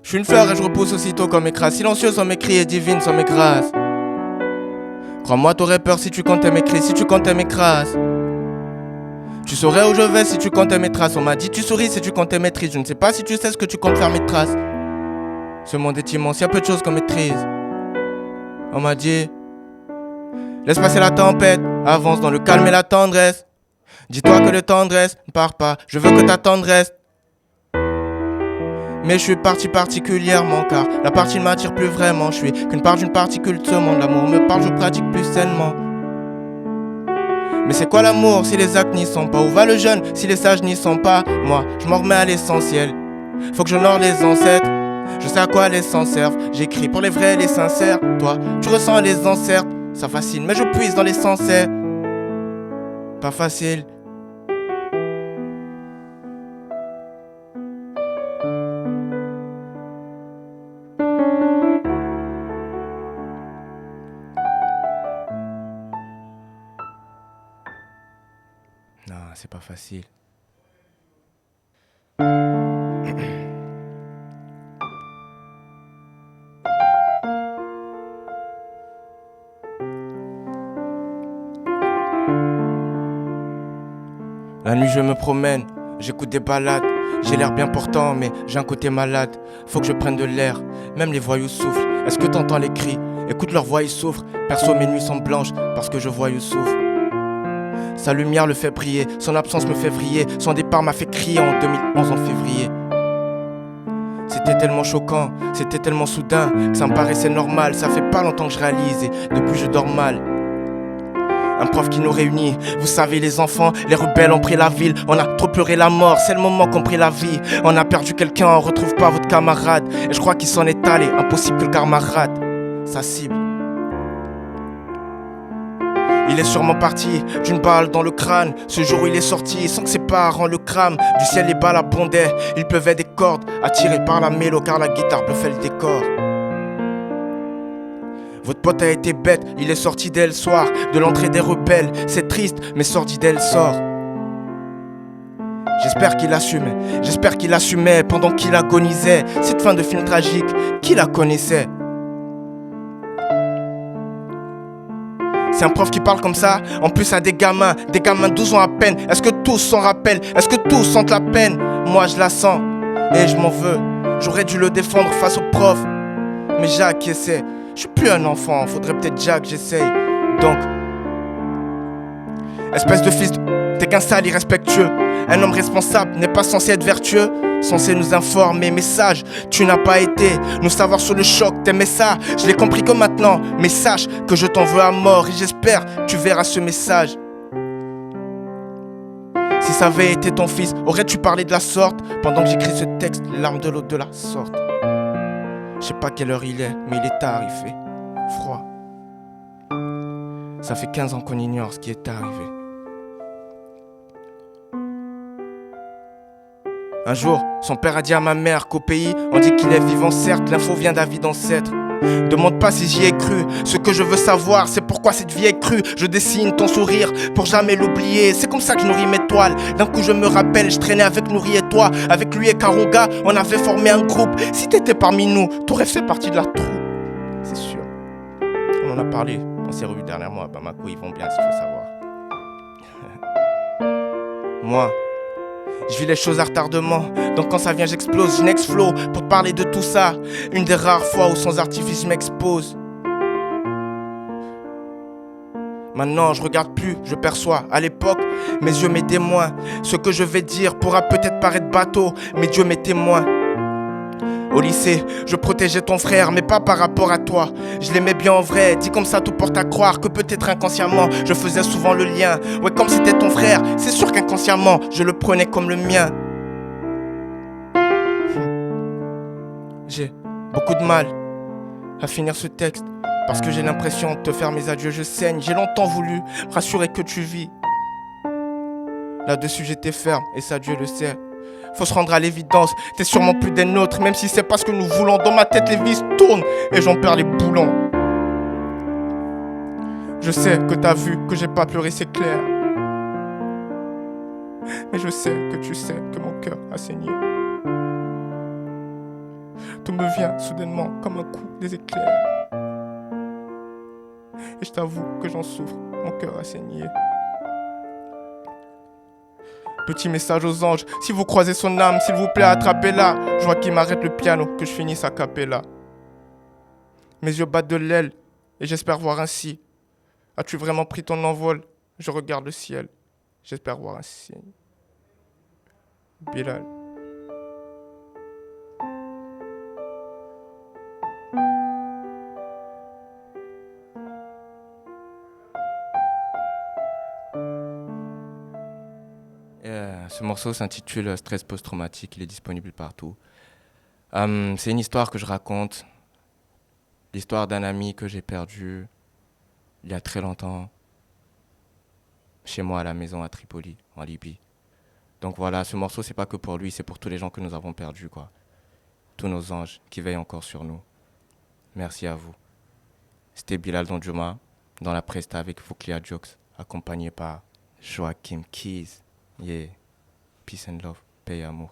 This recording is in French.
Je suis une fleur et je repousse aussitôt comme écrase. Silencieux sans mes cris et divine sans mes grâces. Crois-moi, t'aurais peur si tu comptais mes cris, si tu comptais mes crasses. Tu saurais où je vais si tu comptais mes traces. On m'a dit tu souris si tu comptais mes tristes. Je ne sais pas si tu sais ce que tu comptes faire mes traces. Ce monde est immense, y a peu de choses qu'on maîtrise. On m'a dit laisse passer la tempête, avance dans le calme et la tendresse. Dis-toi que le tendresse ne part pas, je veux que ta tendresse. Mais je suis parti particulièrement car la partie ne m'attire plus vraiment. Je suis qu'une part d'une particule de ce monde. L'amour me parle, je pratique plus sainement. Mais c'est quoi l'amour si les actes n'y sont pas? Où va le jeune si les sages n'y sont pas? Moi, je m'en remets à l'essentiel. Faut que j'honore les ancêtres. Je sais à quoi les s'en servent. J'écris pour les vrais et les sincères. Toi, tu ressens les ancêtres. Ça fascine, mais je puise dans les sensés. Pas facile. Non, c'est pas facile. La nuit je me promène, j'écoute des balades. J'ai l'air bien portant mais j'ai un côté malade. Faut que je prenne de l'air, même les voyous soufflent. Est-ce que t'entends les cris? Écoute leur voix, ils souffrent. Perso mes nuits sont blanches parce que je vois Youssouf. Sa lumière le fait briller, son absence me fait vriller. Son départ m'a fait crier en 2011 en février. C'était tellement choquant, c'était tellement soudain que ça me paraissait normal. Ça fait pas longtemps que je réalise et depuis je dors mal. Un prof qui nous réunit, vous savez les enfants, les rebelles ont pris la ville. On a trop pleuré la mort, c'est le moment qu'on prit la vie. On a perdu quelqu'un, on retrouve pas votre camarade. Et je crois qu'il s'en est allé, impossible que le karma rate sa cible. Il est sûrement parti d'une balle dans le crâne. Ce jour où il est sorti sans que ses parents le crament. Du ciel les balles abondaient, il pleuvait des cordes attirées par la mélo car la guitare bluffait le décor. Votre pote a été bête, il est sorti dès le soir. De l'entrée des rebelles, c'est triste mais sordide elle sort. J'espère qu'il assumait pendant qu'il agonisait. Cette fin de film tragique, qui la connaissait? C'est un prof qui parle comme ça, en plus à des gamins de 12 ans à peine. Est-ce que tous s'en rappellent? Est-ce que tous sentent la peine? Moi je la sens, et je m'en veux. J'aurais dû le défendre face au prof, mais j'ai acquiescé. Je suis plus un enfant, faudrait peut-être déjà que j'essaye. Donc, espèce de fils t'es qu'un sale irrespectueux. Un homme responsable n'est pas censé être vertueux, censé nous informer, mais sage, tu n'as pas été nous savoir sur le choc, t'aimais ça, je l'ai compris que maintenant, mais sache que je t'en veux à mort et j'espère que tu verras ce message. Si ça avait été ton fils, aurais-tu parlé de la sorte? Pendant que j'écris ce texte, les larmes de l'autre de la sorte. Je sais pas quelle heure il est, mais il est tard, il fait froid. Ça fait 15 ans qu'on ignore ce qui est arrivé. Un jour, son père a dit à ma mère qu'au pays, on dit qu'il est vivant, certes, l'info vient d'avis d'ancêtre. Demande pas si j'y ai cru, ce que je veux savoir, c'est pourquoi cette vie est crue. Je dessine ton sourire pour jamais l'oublier, c'est comme ça que je nourris mes toiles. D'un coup je me rappelle, je traînais avec Nourri et toi. Avec lui et Karunga, on avait formé un groupe. Si t'étais parmi nous, t'aurais fait partie de la troupe. C'est sûr. On en a parlé, on s'est revus dernièrement à Bamako, ils vont bien si tu veux savoir. Moi, je vis les choses à retardement, donc quand ça vient j'explose, je next flow pour te parler de tout ça. Une des rares fois où sans artifice je m'expose. Maintenant je regarde plus, je perçois. À l'époque, mes yeux m'étaient témoins. Ce que je vais dire pourra peut-être paraître bateau, mais Dieu m'est témoin. Au lycée, je protégeais ton frère, mais pas par rapport à toi. Je l'aimais bien en vrai, dit comme ça tout porte à croire que peut-être inconsciemment, je faisais souvent le lien. Ouais, comme c'était ton frère, c'est sûr qu'inconsciemment, je le prenais comme le mien. J'ai beaucoup de mal à finir ce texte, parce que j'ai l'impression de te faire mes adieux, je saigne. J'ai longtemps voulu me rassurer que tu vis. Là-dessus j'étais ferme, et ça Dieu le sait. Faut se rendre à l'évidence, t'es sûrement plus des nôtres, même si c'est pas ce que nous voulons. Dans ma tête les vis tournent et j'en perds les boulons. Je sais que t'as vu que j'ai pas pleuré, c'est clair. Mais je sais que tu sais que mon cœur a saigné. Tout me vient soudainement comme un coup des éclairs. Et je t'avoue que j'en souffre, mon cœur a saigné. Petit message aux anges, si vous croisez son âme, s'il vous plaît attrapez-la. Je vois qu'il m'arrête le piano, que je finisse a cappella. Mes yeux battent de l'aile, et j'espère voir ainsi. As-tu vraiment pris ton envol? Je regarde le ciel, j'espère voir un signe. Bilal. Ce morceau s'intitule Stress post-traumatique, il est disponible partout. C'est une histoire que je raconte, l'histoire d'un ami que j'ai perdu il y a très longtemps, chez moi à la maison à Tripoli, en Libye. Donc voilà, ce morceau c'est pas que pour lui, c'est pour tous les gens que nous avons perdus, quoi. Tous nos anges qui veillent encore sur nous. Merci à vous. C'était Bilal Donjuma, dans la presta avec Fouclia Jokes, accompagné par Joachim Keys. Yeah. Peace and love, paix et amour.